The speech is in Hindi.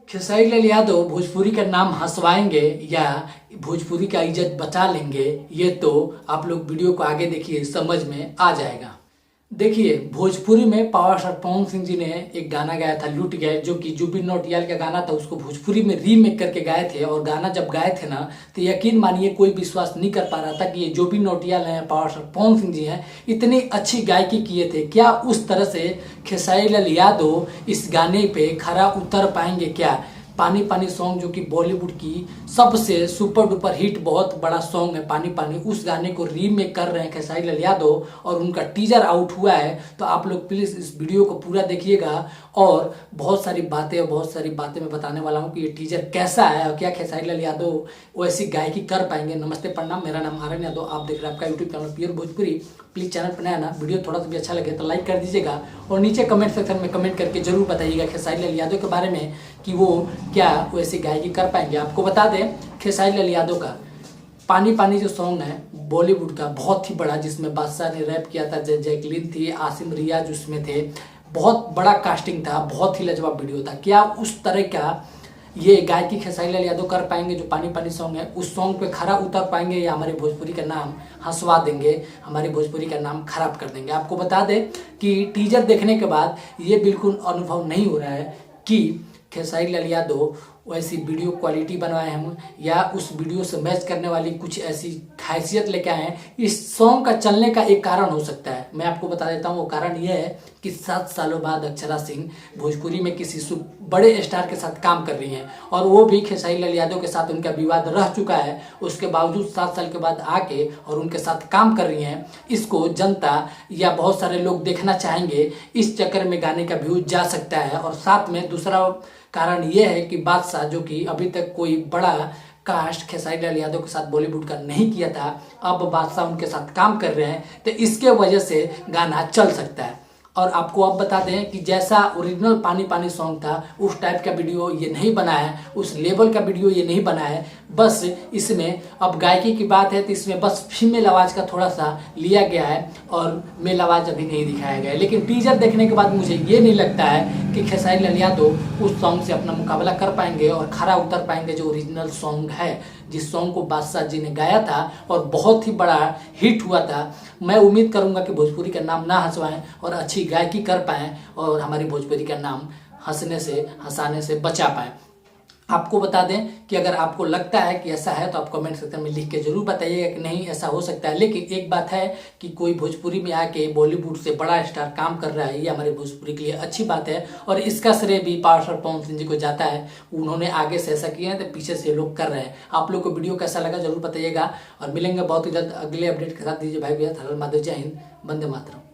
खेसारी लाल यादव भोजपुरी का नाम हंसवाएंगे या भोजपुरी का इज्जत बचा लेंगे, ये तो आप लोग वीडियो को आगे देखिए, समझ में आ जाएगा। देखिए, भोजपुरी में पावर स्टार पवन सिंह जी ने एक गाना गाया था लूट गए, जो कि जुबिन नौटियाल का गाना था। उसको भोजपुरी में रीमेक करके गाए थे और गाना जब गाए थे ना, तो यकीन मानिए कोई विश्वास नहीं कर पा रहा था कि ये जुबिन नौटियाल हैं, पावर स्टार पवन सिंह जी हैं, इतनी अच्छी गायकी किए थे। क्या उस तरह से खेसारी लाल यादव इस गाने पे खरा उतर पाएंगे क्या? पानी पानी सॉन्ग जो कि बॉलीवुड की सबसे सुपर डुपर हिट बहुत बड़ा सॉन्ग है पानी पानी, उस गाने को रीमेक कर रहे हैं खेसारी लाल यादव और उनका टीजर आउट हुआ है। तो आप लोग प्लीज़ इस वीडियो को पूरा देखिएगा और बहुत सारी बातें मैं बताने वाला हूँ कि ये टीजर कैसा है और क्या खेसारी लाल यादव वैसी गायकी कर पाएंगे। नमस्ते प्रणाम, मेरा नाम आर्यन यादव, आप देख रहे हैं आपका YouTube channel pure Bhojpuri. Please channel पर नया ना, वीडियो थोड़ा सा भी अच्छा लगे तो लाइक कर दीजिएगा और नीचे कमेंट सेक्शन में कमेंट करके जरूर बताइएगा खेसारी लाल यादव के बारे में कि वो क्या वैसी गायकी कर पाएंगे। आपको बता दें, खेसारी लाल यादव का पानी पानी जो सॉन्ग है बॉलीवुड का बहुत ही बड़ा, जिसमें बादशाह ने रैप किया था, जैकलीन थी, आसिम रियाज उसमें थे, बहुत बड़ा कास्टिंग था, बहुत ही लाजवाब वीडियो था। क्या उस तरह का ये गायकी खेसारी लाल यादव कर पाएंगे जो पानी पानी सॉन्ग है, उस सॉन्ग पे खरा उतर पाएंगे या हमारे भोजपुरी का नाम हंसवा देंगे, हमारे भोजपुरी का नाम खराब कर देंगे? आपको बता दें कि टीजर देखने के बाद ये बिल्कुल अनुभव नहीं हो रहा है कि खेसारी लाल यादव वैसी वीडियो क्वालिटी बनवाए हम या उस वीडियो से मैच करने वाली कुछ ऐसी खासियत लेके आए हैं। इस सॉन्ग का चलने का एक कारण हो सकता है, मैं आपको बता देता हूँ। वो कारण ये है कि 7 सालों बाद अक्षरा सिंह भोजपुरी में किसी बड़े स्टार के साथ काम कर रही हैं और वो भी खेसारी लाल यादव के साथ उनका विवाद रह चुका है। उसके बावजूद 7 साल के बाद आके और उनके साथ काम कर रही हैं। इसको जनता या बहुत सारे लोग देखना चाहेंगे, इस चक्कर में गाने का व्यूज जा सकता है। और साथ में दूसरा कारण यह है कि बादशाह, जो कि अभी तक कोई बड़ा कास्ट खेसारी लाल यादव के साथ बॉलीवुड का नहीं किया था, अब बादशाह उनके साथ काम कर रहे हैं, तो इसके वजह से गाना चल सकता है। और आपको अब बता दें कि जैसा ओरिजिनल पानी पानी सॉन्ग था उस टाइप का वीडियो ये नहीं बना है, उस लेवल का वीडियो ये नहीं बना है। बस इसमें अब गायकी की बात है तो इसमें बस फीमेल आवाज़ का थोड़ा सा लिया गया है और मेल आवाज़ अभी नहीं दिखाया गया है। लेकिन टीजर देखने के बाद मुझे ये नहीं लगता है कि खेसारी लाल यादव उस सॉन्ग से अपना मुकाबला कर पाएंगे और खरा उतर पाएंगे जो ओरिजिनल सॉन्ग है, जिस सॉन्ग को बादशाह जी ने गाया था और बहुत ही बड़ा हिट हुआ था। मैं उम्मीद करूंगा कि भोजपुरी का नाम ना हंसवाएं और अच्छी गायकी कर पाएं और हमारी भोजपुरी का नाम हंसाने से बचा पाएं। आपको बता दें कि अगर आपको लगता है कि ऐसा है तो आप कमेंट सेक्शन में लिख के जरूर बताइएगा कि नहीं ऐसा हो सकता है। लेकिन एक बात है कि कोई भोजपुरी में आके बॉलीवुड से बड़ा स्टार काम कर रहा है, ये हमारे भोजपुरी के लिए अच्छी बात है और इसका श्रेय भी पावर स्टार पवन सिंह जी को जाता है। उन्होंने आगे से ऐसा किया है तो पीछे से लोग कर रहे हैं। आप लोग को वीडियो कैसा लगा जरूर बताइएगा और मिलेंगे बहुत ही जल्द अगले अपडेट के साथ। दीजिए भाई भैया, हर माधव, जय हिंद, वंदे मातरम।